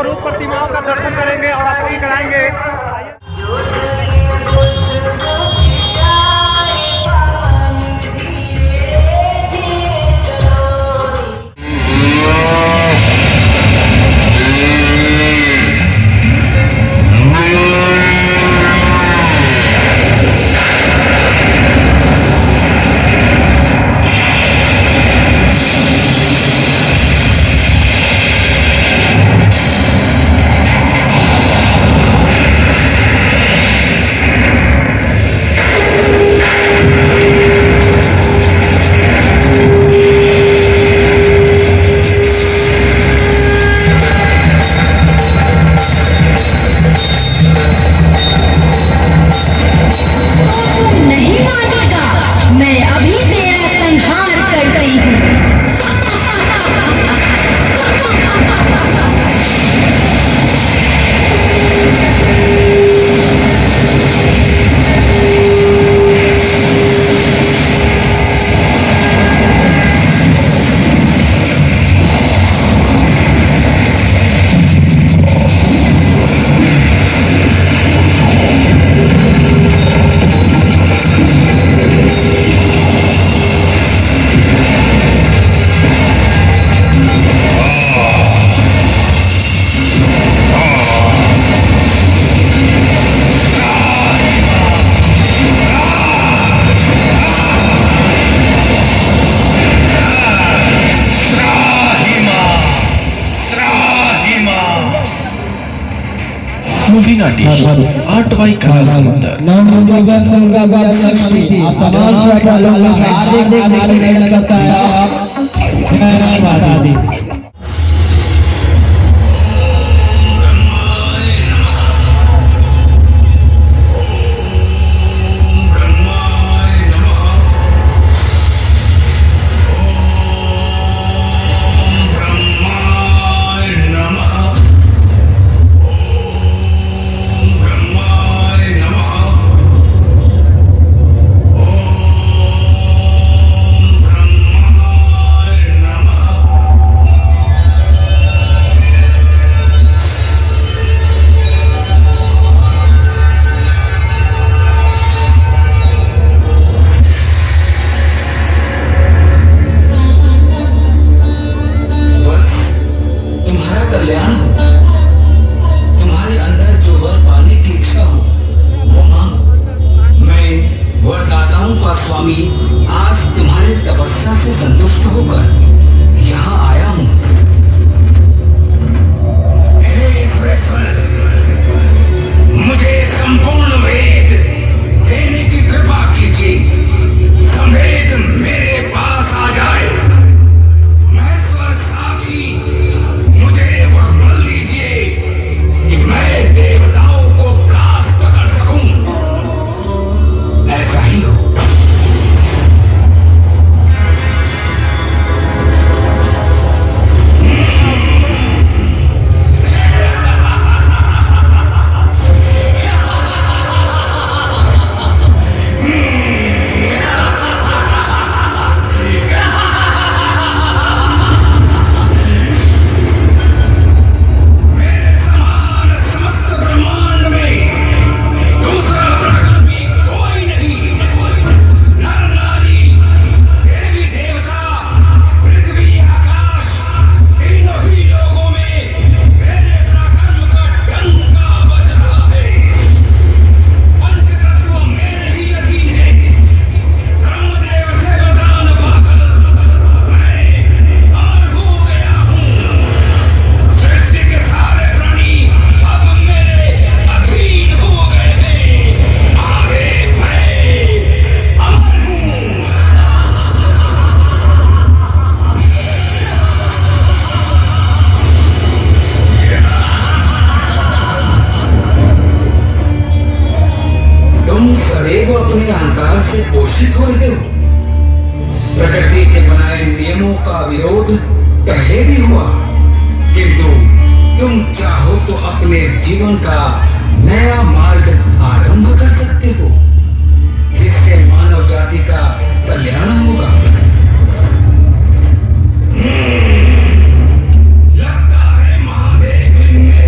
स्वरूप प्रतिमाओं का दर्शन करेंगे और आपको भी कराएंगे। मूवी नाट्य आठवाई कला समंदर स्वामी, आज तुम्हारे तपस्या से संतुष्ट होकर यहाँ आया हूँ। हे ईश्वर, मुझे संपूर्ण वेद देने की कृपा कीजिए। संवेद मेरे पास आ जाए। महेश्वर साथी, मुझे वह बल दीजिए कि मैं देवताओं को परास्त कर सकूं। ऐसा ही हो। अपने अहंकार से पोषित हो रहे हो। प्रकृति के बनाए नियमों का विरोध पहले भी हुआ, किंतु तुम चाहो तो अपने जीवन का नया मार्ग आरंभ कर सकते हो, जिससे मानव जाति का कल्याण होगा। लगता है महादेव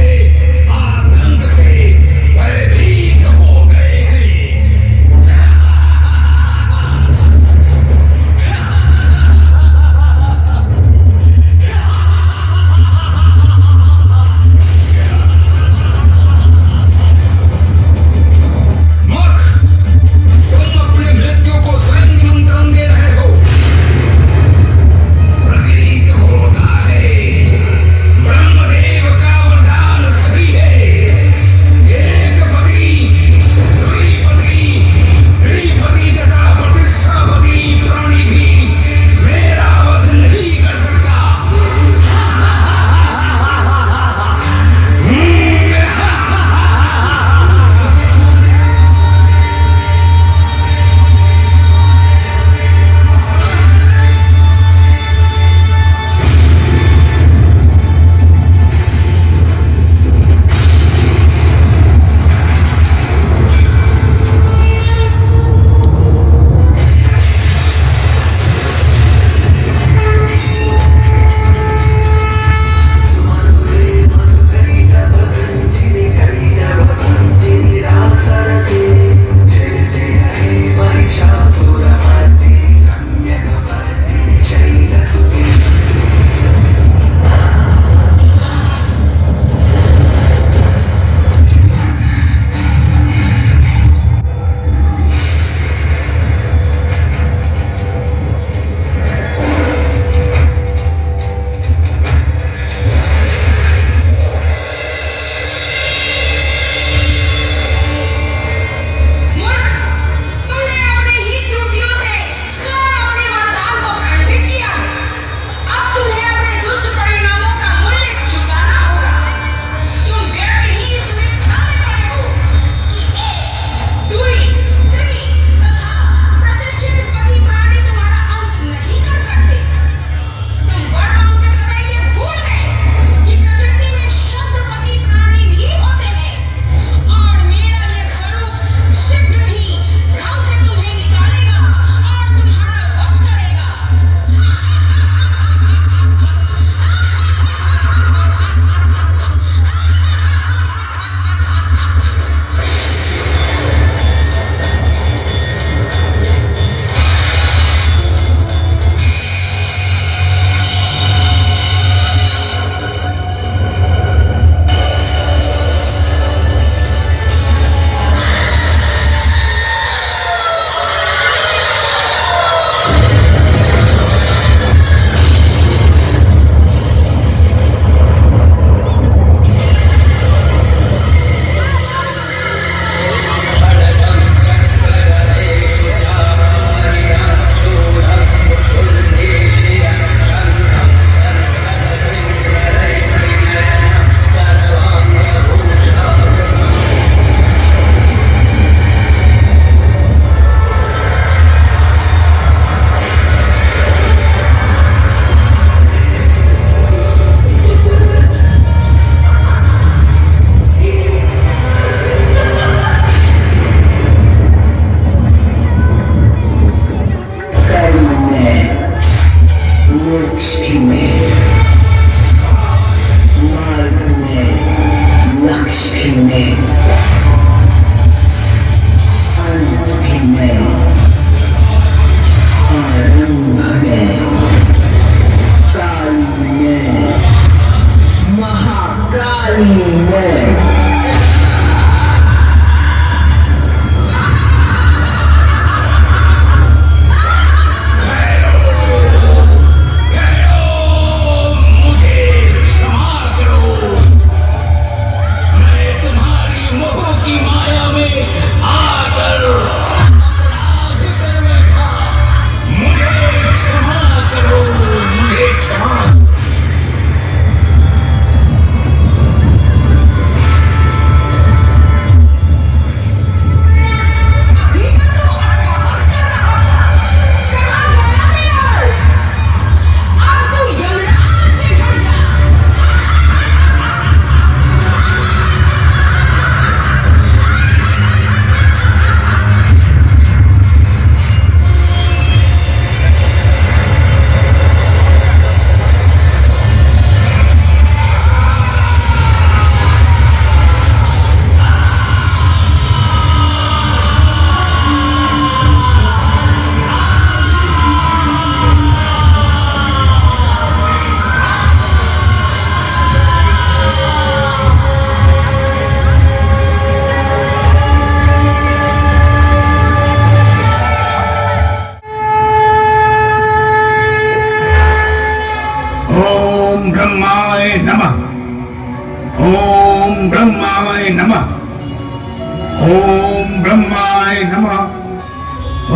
ओम ब्रह्माय नमः।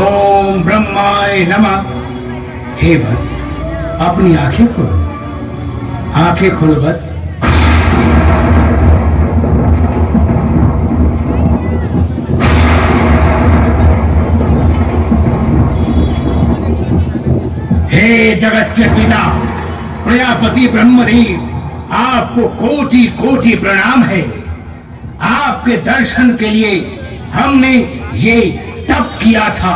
ओम ब्रह्माय नमः। हे वत्स, अपनी आंखें खोलो, आंखें खोलो वत्स। हे जगत के पिता प्रजापति ब्रह्मदेव, आपको कोटि कोटि प्रणाम है। आपके दर्शन के लिए हमने ये तप किया था।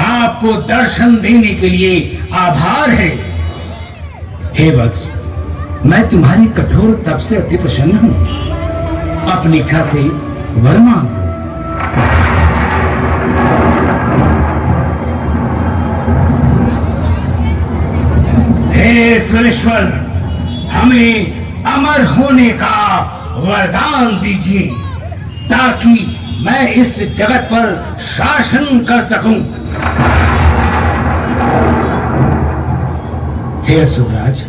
आपको दर्शन देने के लिए आभार है। हे वत्स, मैं तुम्हारी कठोर तप से अति प्रसन्न हूं। अपनी इच्छा से वर मांगो। हे सुरेश्वर, हमें अमर होने का वरदान दीजिए ताकि मैं इस जगत पर शासन कर सकूं। हे असुरराज,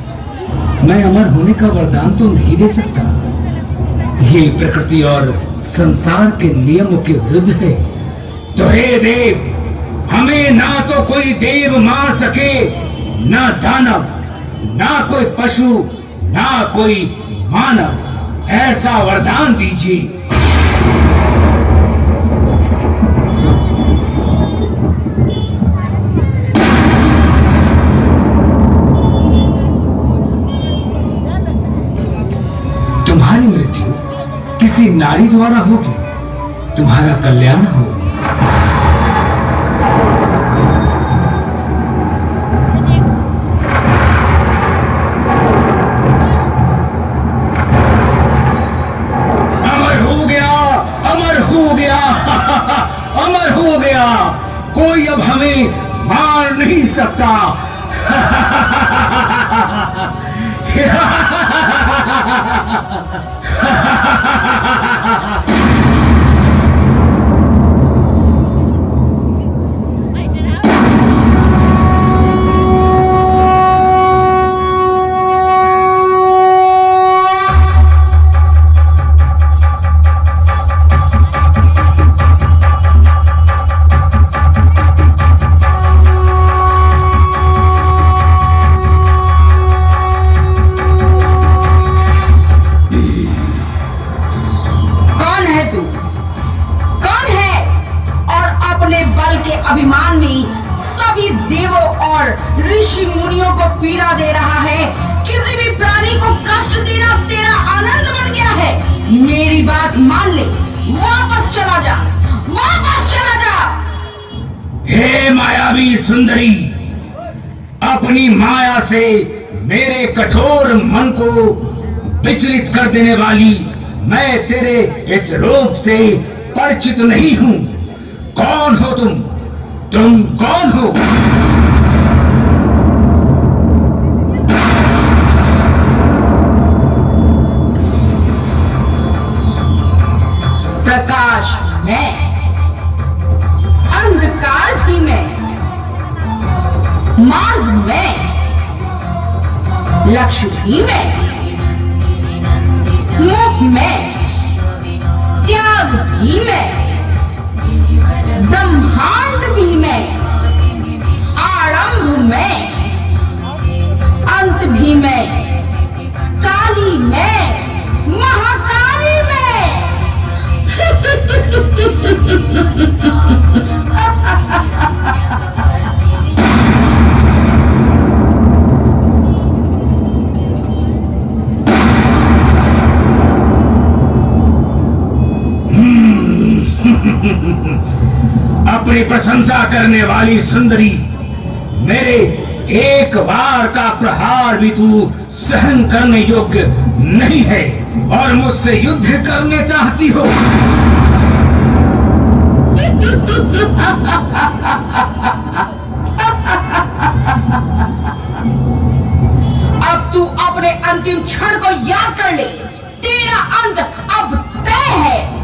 मैं अमर होने का वरदान तो नहीं दे सकता। ये प्रकृति और संसार के नियमों के विरुद्ध है। तो हे देव, हमें ना तो कोई देव मार सके, ना दानव, ना कोई पशु, ना कोई मानव। ऐसा वरदान दीजिए। तुम्हारी मृत्यु किसी नारी द्वारा होगी। तुम्हारा कल्याण हो। अमर हो गया, कोई अब हमें मार नहीं सकता। अभिमान में सभी देवों और ऋषि मुनियों को पीड़ा दे रहा है। किसी भी प्राणी को कष्ट देना तेरा आनंद बन गया है। मेरी बात मान ले, वापस चला जा, वापस चला जा। हे मायावी सुंदरी, अपनी माया से मेरे कठोर मन को विचलित कर देने वाली मैं तेरे इस रूप से परिचित नहीं हूं। कौन हो तुम? तुम कौन हो? प्रकाश मैं, अंधकार भी मैं, मार्ग मैं, लक्ष्य भी मैं, मोक्ष मैं, त्याग भी मैं, ब्रह्मांड भी मैं, आरंभ मैं, अंत भी मैं, काली मैं, महाकाली मैं। अपनी प्रशंसा करने वाली सुंदरी, मेरे एक बार का प्रहार भी तू सहन करने योग्य नहीं है और मुझसे युद्ध करने चाहती हो। अब तू अपने अंतिम क्षण को याद कर ले। तेरा अंत अब तय है।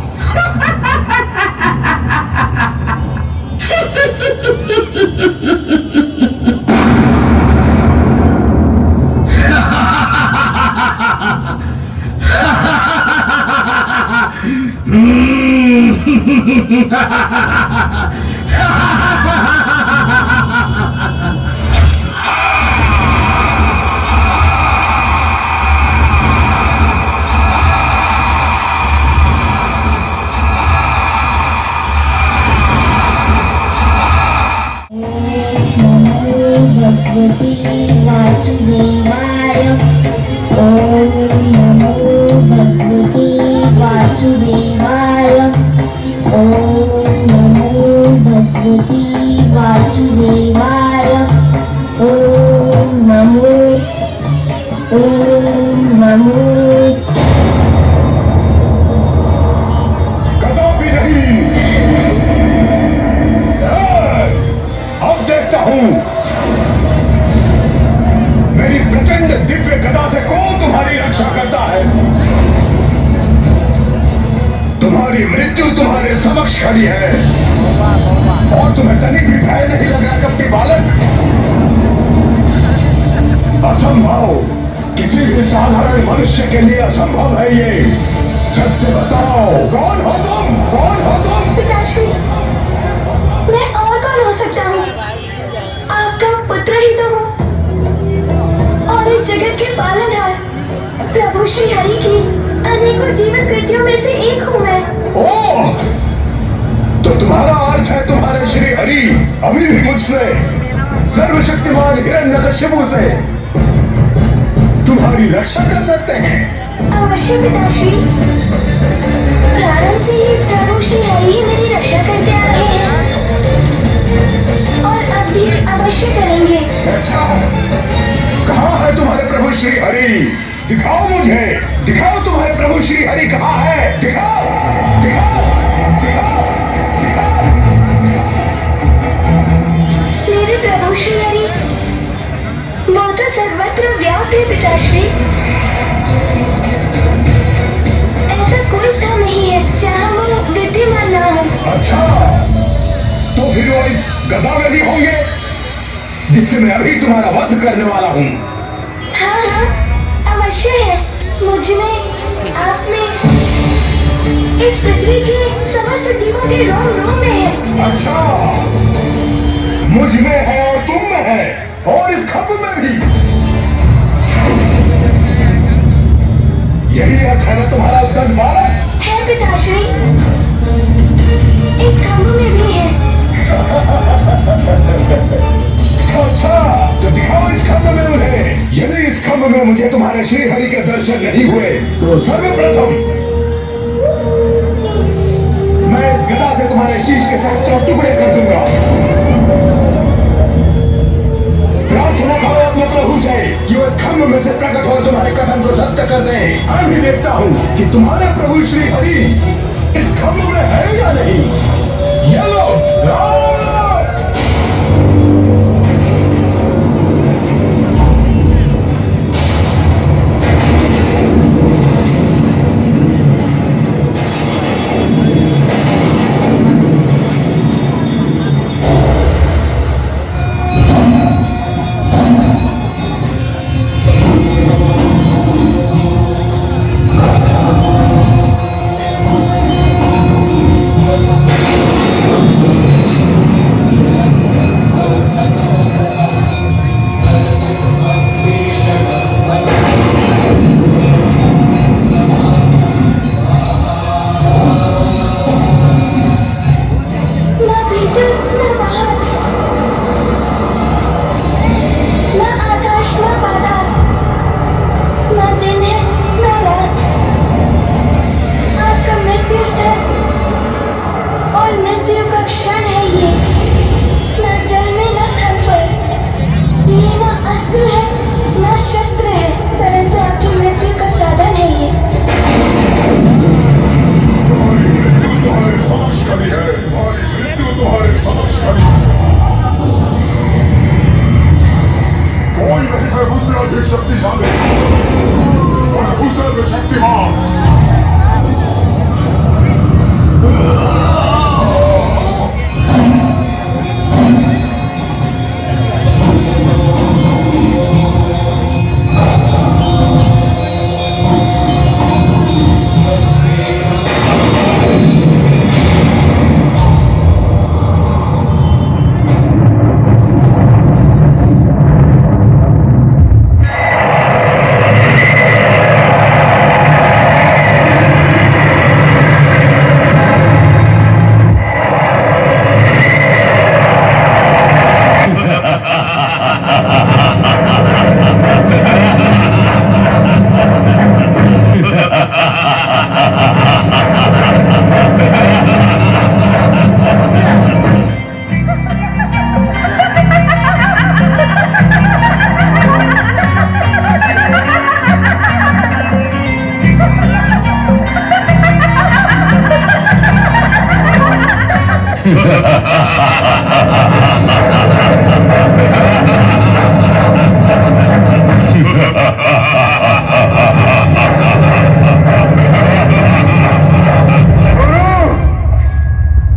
भगवती वासुदेवाय। ओम नमो भगवते वासुदेवाय। ओम नमो भगवते वासुदेवाय। ओम नमो कदापि नहीं। अब देखता हूं मेरी प्रचंड दिव्य गदा से कौन तुम्हारी रक्षा करता है। तुम्हारी मृत्यु तुम्हारे समक्ष खड़ी है और तुम्हें तनिक भी भय नहीं लग रहा कपटी बालक। असंभव, किसी भी साधारण मनुष्य के लिए असंभव है ये। सत्य बताओ, कौन हो तुम? कौन हो तुम? पिताश्री, मैं और कौन हो सकता हूँ? आपका पुत्र ही तो हूँ और इस जगत के पालनहार प्रभु श्री हरि की अनेकों जीवित कृतियों में से एक हूँ मैं। ओह, तो तुम्हारा अर्थ है तुम्हारे श्री हरि अभी भी मुझसे, सर्वशक्तिमान हिरण्यकशिपु से तुम्हारी रक्षा कर सकते हैं? अवश्य पिताश्री, प्रारंभ से ही प्रभु श्री हरि मेरी रक्षा करते आ रहे हैं और अब भी अवश्य करेंगे। अच्छा, कहाँ है तुम्हारे प्रभु श्री हरि? दिखाओ मुझे, दिखाओ तुम्हारे प्रभु श्री हरि कहाँ है? दिखाओ, दिखाओ, दिखाओ, दिखाओ। मेरे प्रभु श्री हरि वो तो सर्वत्र व्याप्त है पिताश्री। ऐसा कोई स्थान नहीं है जहाँ वो विद्यमान ना हो। अच्छा, तो फिर वो इस गदा में भी होंगे जिससे मैं अभी तुम्हारा वध करने वाला हूँ। हाँ हाँ, अवश्य है। मुझ में, आप में, इस पृथ्वी के समस्त जीवों के रोम रोम में है। अच्छा, मुझ में है और तुम में है और इस खम्भ में भी। यही अर्थ है ना तुम्हारा उद्दंड बालक? है पिताश्री, इस खम्भ में भी है। अच्छा, तो दिखाओ इस खम्भ में उन्हें। यदि इस खम्भ में मुझे तुम्हारे श्री हरि के दर्शन नहीं हुए तो सर्वप्रथम मैं इस गदा से तुम्हारे शीश के सहस्त्रों टुकड़े कर दूंगा। प्रार्थना करो अपने प्रभु से कि वो इस खम्भ में से प्रकट हो तुम्हारे कथन को सत्य कर दे। मैं भी देखता हूँ कि तुम्हारे प्रभु श्री हरि इस खम्भ में है या नहीं। ये लो,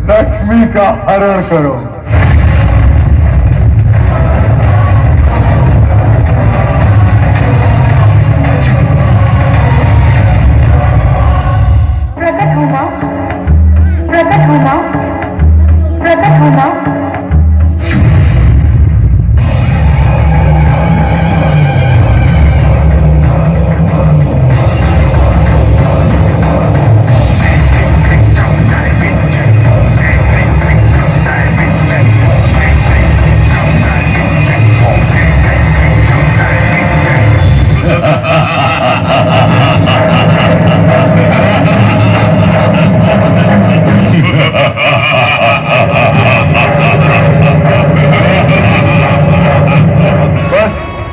लक्ष्मी का हरण करो। प्रकट होना, प्रकट होना, प्रकट होना।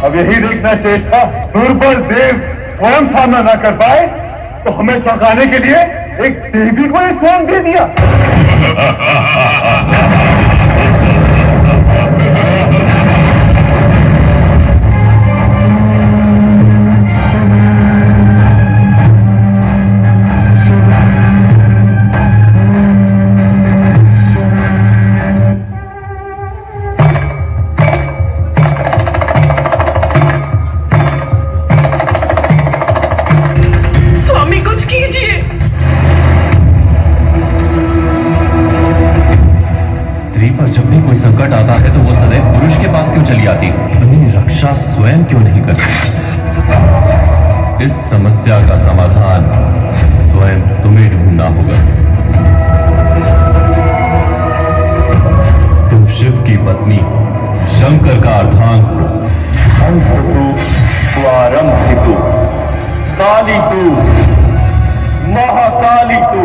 अब यही देखना शेष था। दुर्बल देव स्वयं सामना न कर पाए तो हमें चौंकाने के लिए एक देवी को ही स्वयं दे दिया। जब भी कोई संकट आता है तो वो सदैव पुरुष के पास क्यों चली आती है? अपनी रक्षा स्वयं क्यों नहीं करती? इस समस्या का समाधान स्वयं तुम्हें ढूंढना होगा। तुम शिव की पत्नी शंकर का अर्धांग हो। आरंभ तू, काली तू, महाकाली तू।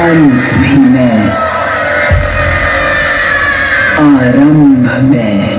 अंत भी मैं, आरंभ में।